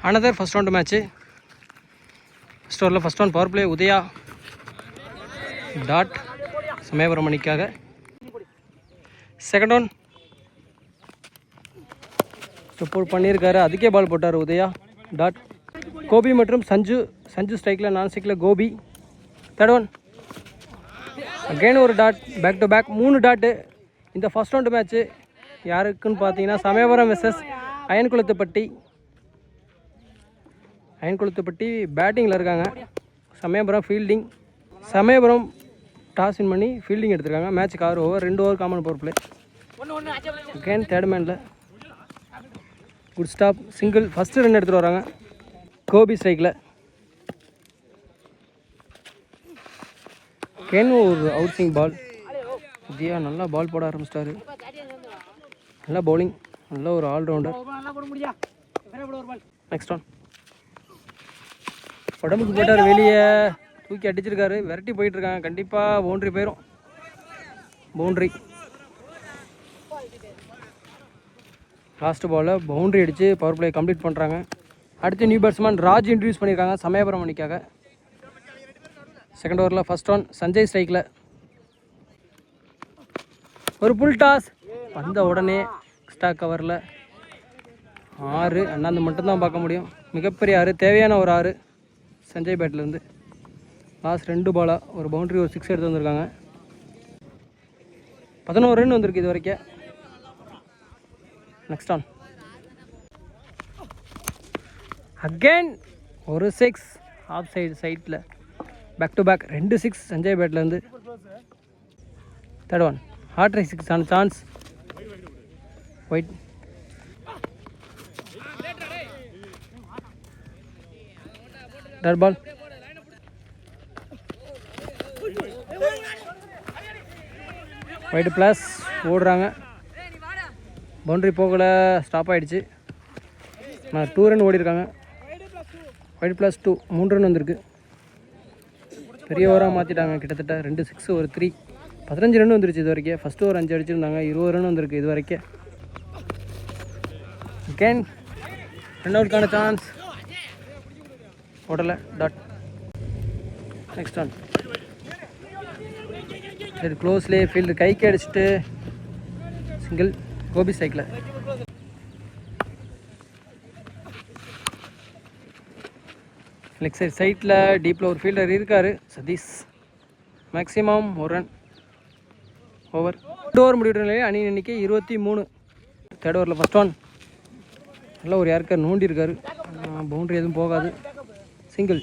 Another first round match. First over first one power play Udaya dot Samayapuram அணிக்காக. Second one support பண்ணியிருக்காரு, அதுக்கே பால் போட்டார் Udaya dot. Gopi மற்றும் சஞ்சு ஸ்ட்ரைக்கில், நான் ஸ்ட்ரைக்கில் கோபி. தேர்ட் ஒன் அகெயின் ஒரு dot, back to back 3 dot. இந்த ஃபர்ஸ்ட் ரவுண்டு மேட்ச்சு யாருக்குன்னு பார்த்தீங்கன்னா சமயபுரம் வெர்சஸ் அயன்குளத்துப்பட்டி. பேட்டிங்கில் இருக்காங்க, Samayapuram fielding. Samayapuram toss win பண்ணி ஃபீல்டிங் எடுத்திருக்காங்க. மேட்ச்சுக்கு 6 over, 2 over common power play. Again third மேனில் good stop, single. First run எடுத்துகிட்டு வராங்க கோபி ஸ்ட்ரைக்கில். அகெயின் ஒரு அவுட் ஸ்விங் பால். உதயா நல்லா பால் போட ஆரம்பிச்சிட்டாரு, நல்லா பவுலிங், நல்ல ஒரு ஆல்ரவுண்டர். நெக்ஸ்ட் ஒன் உடம்புக்கு போட்டார், வெளியே தூக்கி அடிச்சிருக்காரு, விரட்டி போயிட்டுருக்காங்க. கண்டிப்பாக பவுண்ட்ரி போயிடும். பவுண்ட்ரி லாஸ்ட் பாலில் பவுண்ட்ரி அடித்து பவர் பிளே கம்ப்ளீட் பண்ணுறாங்க. அடுத்து நியூ பேட்ஸ்மேன் ராஜ் இன்ட்ரடியூஸ் பண்ணியிருக்காங்க சமயபுரம் அணிக்காக. செகண்ட் ஓவரில் ஃபர்ஸ்ட் ஒன் சஞ்சய் ஸ்ட்ரைக்கில். ஒரு புல் டாஸ், வந்த உடனே எக்ஸ்ட்ரா கவரில் 6. அண்ணாந்து மட்டும்தான் பார்க்க முடியும், மிகப்பெரிய 6, தேவையான ஒரு 6 சஞ்சய் பேட்லேருந்து. லாஸ்ட் 2 பாலாக ஒரு பவுண்ட்ரி, ஒரு 6 எடுத்து வந்திருக்காங்க. 11 ரன் வந்திருக்கு இது வரைக்கும். நெக்ஸ்ட் ஆன் அகெயின் ஒரு 6 ஆஃப் சைடில், பேக் டு பேக் 2 6 சஞ்சய் பேட்லேருந்து. தேர்ட் ஒன் ஹார்ட் ரைஸ் 6 ஆன சான்ஸ், ஒயிட். டர் பால், ஒயிட் ப்ளஸ் ஓடுறாங்க. பவுண்ட்ரி போகலை, ஸ்டாப் ஆகிடுச்சு. 2 ரன் ஓடிருக்காங்க. ஒயிட் ப்ளஸ் 2, 3 ரன் வந்திருக்கு. பெரிய ஓவராக மாற்றிட்டாங்க, கிட்டத்தட்ட 2 6 ஒரு 3, 15 ரன் வந்துருச்சு இது வரைக்கும். ஃபஸ்ட்டு ஓவர் 5 அடிச்சிருந்தாங்க, 20 ரன் வந்திருக்கு இது வரைக்கும். அகெயின் ரன் அவுட்கான சான்ஸ், ஓடலை, டாட். நெக்ஸ்ட் ஒன் சரி, க்ளோஸ்லேயே ஃபீல்டு கைக்கு அடிச்சுட்டு சிங்கிள் கோபி சைக்கிள். லெக் சைடில் டீப்பில் ஒரு ஃபீல்டர் இருக்கார் Satish. Maximum 1 run over. 2 over முடிவுற நிலையில் அணி எண்ணிக்கை 23. தேர்ட் ஓவரில் ஃபஸ்ட் ஒன் நல்லா ஒரு யாருக்கார் நோண்டி இருக்காரு, பவுண்ட்ரி எதுவும் போகாது, சிங்கிள்.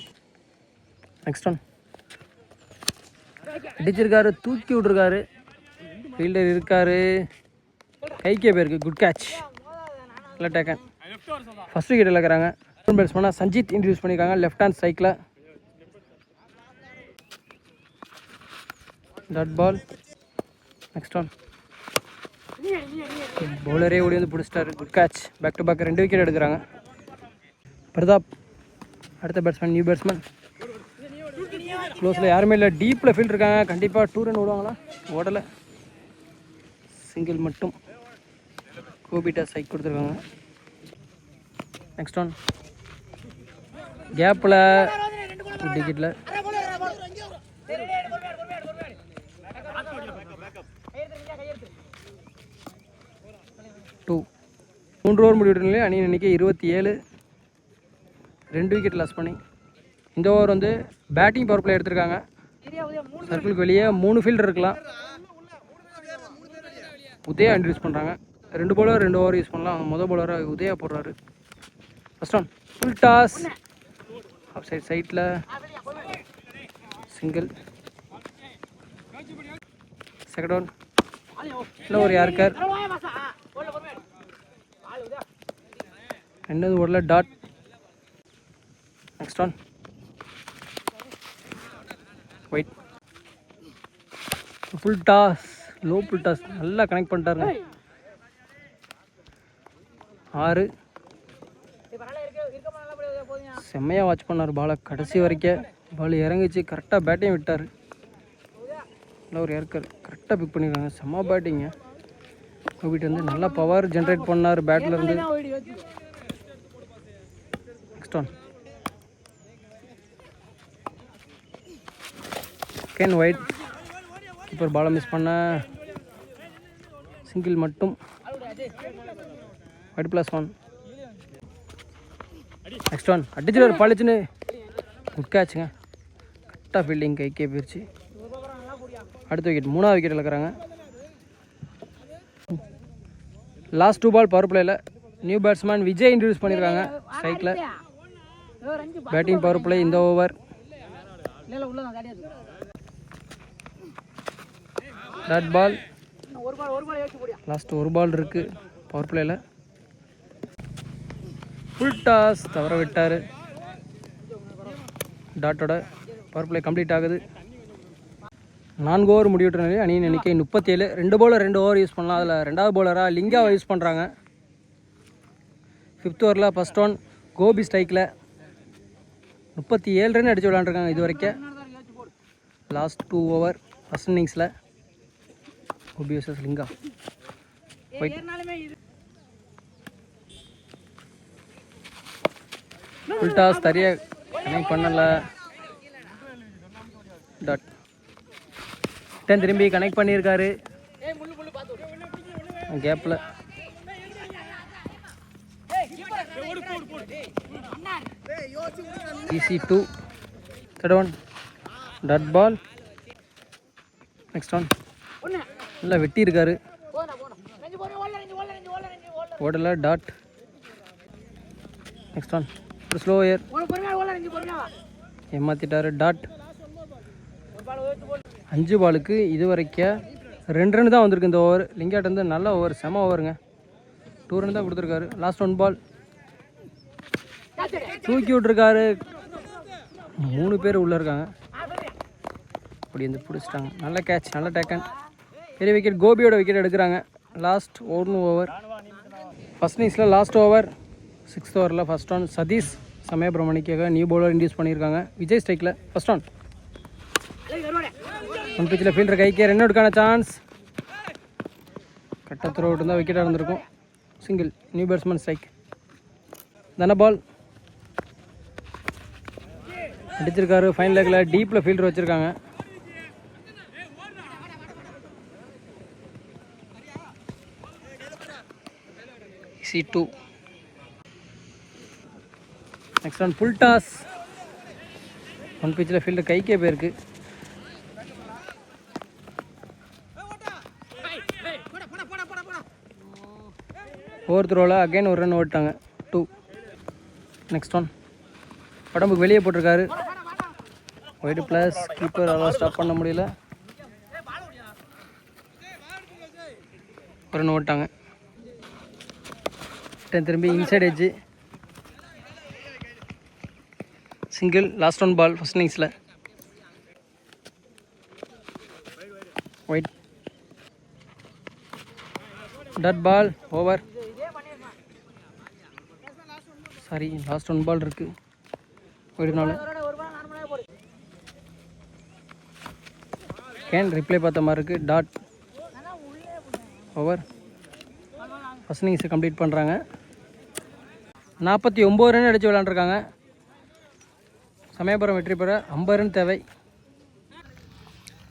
நெக்ஸ்ட் ஒன் அடிச்சிருக்காரு, தூக்கி விட்ருக்காரு, ஃபீல்டர் இருக்கார், கைக்கே போயிருக்கு, குட் கேட்ச், நல்லா டேக்கன். ஃபஸ்ட் விக்கெட் இழக்கிறாங்க. பேட்ஸ்மேனாக சஞ்சித் இன்ட்ரடியூஸ் பண்ணியிருக்காங்க லெஃப்ட் ஹேண்ட் சைக்கில். Dot ball. நெக்ஸ்ட் ஒன் பவுலரே ஓடி வந்து பிடிச்சிட்டாரு, good catch, back to back 2 wicket எடுக்கிறாங்க. பிரதாப் அடுத்த பேட்ஸ்மேன், நியூ பேட்ஸ்மேன். க்ளோஸில் யாருமே இல்லை, டீப்பில் ஃபீல்ட் இருக்காங்க, கண்டிப்பாக 2 ரன் ஓடுவாங்களா, ஓடலை, சிங்கிள் மட்டும். கோபிட்டா சைக் கொடுத்துருக்காங்க. நெக்ஸ்ட் ஒன் கேப்பில் டிக்கெட்டில் 2. 3 ஓவர் முடிவுலே அணி எண்ணிக்கை 27, 2 விக்கெட் லாஸ் பண்ணி. இந்த ஓவர் வந்து பேட்டிங் பவர் பிளே எடுத்திருக்காங்க. சர்க்கிளுக்கு வெளியே 3 ஃபீல்டர் இருக்கலாம். உதயா இன்ட்ரடியூஸ் பண்ணுறாங்க. 2 பவுலர் 2 ஓவர் யூஸ் பண்ணலாம். முதல் பவுலராக உதயா போடுறாரு. First one full toss, off சைடில் சிங்கிள். செகண்ட் ஒன் இல்லை ஒரு யாருக்கார், 2வது ஓவரில் dot. Next one wide, full toss, low full toss, நல்லா கனெக்ட் பண்ணிட்டாருங்க. 6. செம்மையாக வாட்ச் பண்ணார் பாலை கடைசி வரைக்கும். பால் இறங்கிச்சு, கரெக்டாக பேட்டிங் விட்டார். நல்லா ஒரு ஏற்கர் கரெக்டாக பிக் பண்ணியிருக்காங்க, செம்ம பேட்டிங்க. கோபிட்டு வந்து நல்லா பவர் ஜென்ரேட் பண்ணார் பேட்டில் இருந்து. ஒன். Can white. கீப்பர் பாலை மிஸ் பண்ண சிங்கிள் மட்டும். ஒயிட் +1. Next one. அடிச்சு ஒரு பழிச்சுன்னு குட் கேட்சுங்க. கரெக்டாக ஃபீல்டிங் கைக்கே போயிடுச்சு. அடுத்த விக்கெட் 3வது விக்கெட் இழக்கிறாங்க. லாஸ்ட் 2 பால் பவர் பிளேயில் நியூ பேட்ஸ்மேன் விஜய் இன்ட்ரடியூஸ் பண்ணியிருக்காங்க ஸ்ட்ரைக்கில். பேட்டிங் பவர் பிளே இந்த over. Dot ball. Last 1 ball இருக்குது பவர் பிளேயில். ஃபுல் டாஸ் தவற விட்டார். டாட்டோட பவர் பிளே கம்ப்ளீட் ஆகுது. 4 ஓவர் முடிவிட்ட நிலையில் அணியின் எண்ணிக்கை 37. 2 பவுலர் 2 ஓவர் யூஸ் பண்ணலாம். அதில் 2வது பவுலராக லிங்காவை யூஸ் பண்ணுறாங்க. 5th ஓவரில் ஃபஸ்ட் ஒன் கோபி ஸ்ட்ரைக்கில் 37 ரன் அடித்து விளாண்டுருக்காங்க இது வரைக்கும். லாஸ்ட் 2 ஓவர் ஃபஸ்ட் இன்னிங்ஸில் Gopi versus Linga. Full toss தரிய கனெக்ட் பண்ணலை. டாட். திரும்பி கனெக்ட் பண்ணியிருக்காரு கேப்பில். EC2. Third one. Dot ball. Next one. நல்லா வெட்டி இருக்காரு. ஓடல. Dot. Next one. Slow air ஏமாத்திட்டாரு. டாட். 5 பாலுக்கு இது வரைக்கும் 2 ரன் தான் வந்திருக்கு இந்த ஓவர். லிங்காட் வந்து நல்ல ஓவர், செம ஓவருங்க. 2 ரன் தான் கொடுத்துருக்காரு. லாஸ்ட் 1 பால் தூக்கி விட்ருக்காரு. 3 பேர் உள்ளே இருக்காங்க. அப்படி வந்து பிடிச்சிட்டாங்க. நல்ல கேட்ச், நல்ல டேக்கன். பெரிய விக்கெட். கோபியோட விக்கெட் எடுக்கிறாங்க. லாஸ்ட் 1 ஓவர் ஃபஸ்ட் இன்னிங்ஸில். லாஸ்ட் ஓவர் 6th ஓவரில் ஃபஸ்ட் ஒன் சதீஷ் சமயபிரமணிக்காக நியூ பவுலர் இன்ட்ரடியூஸ் பண்ணியிருக்காங்க விஜய் ஸ்ட்ரைக்கில். First one. ஒன் பிச்சில் ஃபீல்டர் கைக்கே ரன் அவுட்கான சான்ஸ். கட்ட த்ரோ அவுட் இருந்தால் விக்கெட்டாக இருந்திருக்கும். Single. New batsman strike. Dhanapal அடிச்சிருக்காரு. ஃபைன் லெக்கில் டீப்பில் ஃபீல்டர் வச்சுருக்காங்க. EC2. Next one full toss. One பிச்சில் ஃபீல்டர் கைக்கே போயிருக்கு. ஓவர் த்ரோவில் அகைன் 1 ரன் ஓட்டாங்க. 2. Next one. உடம்புக்கு வெளியே போட்டிருக்காரு. Wide plus. கீப்பர் அவ்வளோ ஸ்டாப் பண்ண முடியல. 1 ரன் ஓட்டாங்க. திரும்பி inside edge. Single. Last 1 ball first இன்னிங்ஸில். Wide. Dot ball. Over. Sorry, last 1 ball இருக்குது ஒயிட்னால. கேன் ரிப்ளை பார்த்த மாதிரி இருக்குது. டாட். ஓவர். ஃபஸ்ட் இன்னிங்ஸை கம்ப்ளீட் பண்ணுறாங்க. 49 ரன் அடித்து விளாண்டுருக்காங்க. சமயபுரம் வெற்றி பெற 50 ரன் தேவை.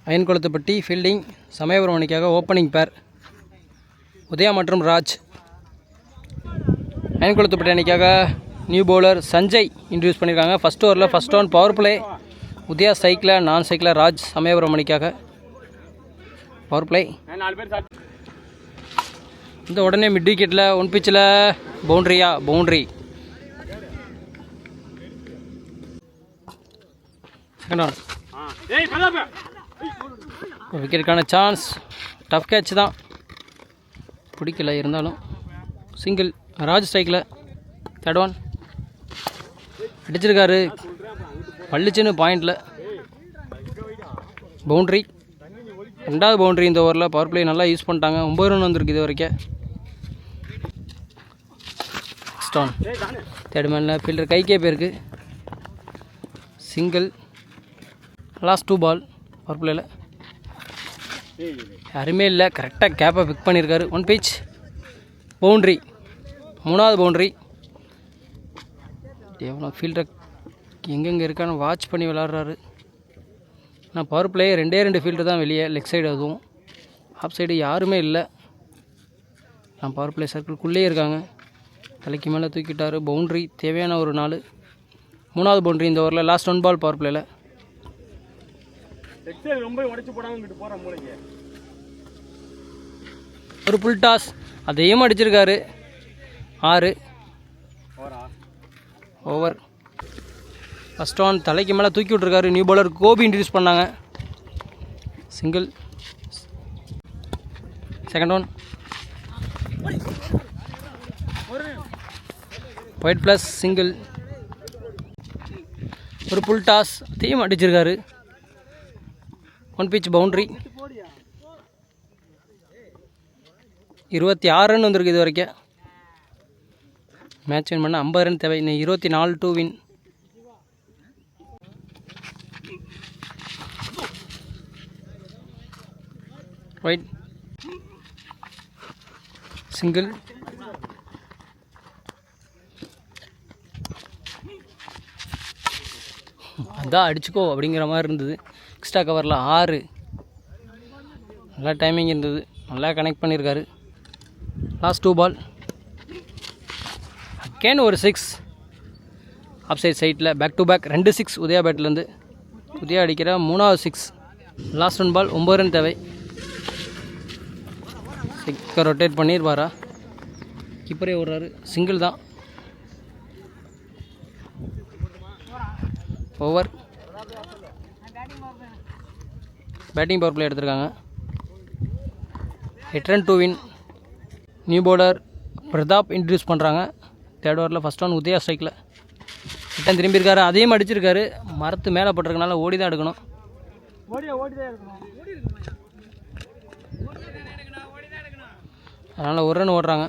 அயன்குளத்துப்பட்டி ஃபீல்டிங். சமயபுரம் அணிக்காக ஓப்பனிங் பேர் உதயா மற்றும் ராஜ். அயன்குளத்துப்பட்டி அணிக்காக நியூ பவுலர் சஞ்சய் இன்ட்ரடியூஸ் பண்ணியிருக்காங்க. ஃபஸ்ட் ஓவரில் first one power play. Udaya சைக்கில், நான் சைக்கில் ராஜ் சமயபுரம் அணிக்காக பவர் பிளே. இந்த உடனே மிட் விக்கெட்டில் 1 பிச்சில் பவுண்ட்ரி. Second one. விக்கெட்டுக்கான சான்ஸ். டஃப் கேட்ச் தான், பிடிக்கல. இருந்தாலும் சிங்கிள். ராஜ் ஸ்ட்ரைக்கில். Third one. அடிச்சிருக்காரு பள்ளிச்சுன்னு பாயிண்டில். பவுண்ட்ரி. 2வது பவுண்ட்ரி இந்த ஓவரில். பவர் பிளே நல்லா யூஸ் பண்ணிட்டாங்க. 9 ரன் வந்திருக்கு இது வரைக்கும். ஸ்டான். தேர்ட் மேனில் ஃபீல்டர் கைக்கே போயிருக்கு. சிங்கிள். Last 2 ball power பிளேயில். யாருமே இல்லை. கரெக்டாக கேப்பை பிக் பண்ணியிருக்காரு. 1 பிச். பவுண்ட்ரி. 3வது பவுண்ட்ரி. எவ்வளோ ஃபீல்டர் எங்கெங்கே இருக்கான்னு வாட்ச் பண்ணி விளாட்றாரு. நான் பவர் பிளே 2 ஃபீல்டர் தான் வெளியே, லெக் சைடு அதுவும். ஆஃப் சைடு யாருமே இல்லை. நான் பவர் பிளே சர்க்கிள்குள்ளேயே இருக்காங்க. தலைக்கு மேலே தூக்கிட்டார். பவுண்ட்ரி தேவையான ஒரு 4. 3வது பவுண்ட்ரி இந்த ஓவரில். லாஸ்ட் 1 பால் பவர் பிளேயில். ஒரு புல் டாஸ் அதையும் அடிச்சிருக்காரு. 6 ஓவர். ஃபஸ்ட் ஆன் தலைக்கு மேலே தூக்கி விட்ருக்காரு. நியூ பவுலர் கோபி இன்ட்ரடியூஸ் பண்ணாங்க. Single. Second one white plus single. ஒரு புல் டாஸ் அதையும் அடிச்சிருக்காரு. 1 pitch பவுண்ட்ரி. 26 ரன் வந்திருக்கு இது வரைக்கும். மேட்ச் வின் பண்ண 50 ரன் தேவை. இன்னும் 24 to வின். Right single. அதான் அடிச்சுக்கோ அப்படிங்கிற மாதிரி இருந்தது. எக்ஸ்ட்ரா கவரில் 6. நல்லா டைமிங் இருந்தது. நல்லா கனெக்ட் பண்ணியிருக்காரு. லாஸ்ட் 2 பால். அகேன் ஒரு 6 ஆஃப் சைடில். பேக் டு பேக் 2 6 உதயா பேட்லேருந்து. உதயா அடிக்கிற 3வது 6. லாஸ்ட் 1 பால். 9 ரன் தேவை. சிக்கை ரொட்டேட் பண்ணிடுவாரா? கீப்பரே ஓடுறாரு. சிங்கிள் தான். ஓவர். பேட்டிங் பவர் பிளே எடுத்திருக்காங்க. 8 run to win. New bowler Pratap introduce பண்ணுறாங்க. 3rd ஓவரில். ஃபஸ்ட் ஒன் உதயா ஸ்ட்ரைக்கில். ரிட்டன் திரும்பியிருக்காரு. அதையும் அடிச்சிருக்காரு. மரத்து மேலே போட்டிருக்கனால ஓடி தான் எடுக்கணும். அதனால் 1 run ஓடுறாங்க.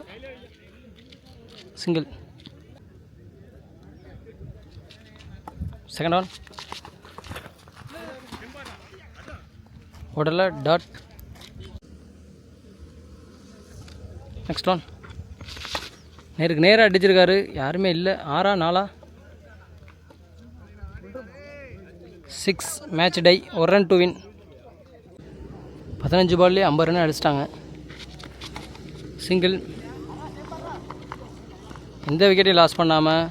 சிங்கிள். செகண்ட் ஒன் ஓடல. டாட். நெக்ஸ்ட் ஒன் நேருக்கு நேராக அடிச்சிருக்காரு. யாருமே இல்லை. 6 4 6. Match tie. 1 run to win. 15 பால்லேயே 50 ரன் அடிச்சிட்டாங்க. சிங்கிள். எந்த விக்கெட்டையும் லாஸ் பண்ணாமல்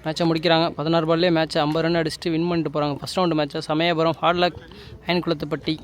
மேட்சை முடிக்கிறாங்க. 16 பால்லேயே மேட்ச்சை 50 ரன் அடிச்சுட்டு வின் பண்ணிட்டு போகிறாங்க. ஃபஸ்ட் ரவுண்டு மேட்ச்சை. Samayapuram hard luck அயன்குளத்துப்பட்டி.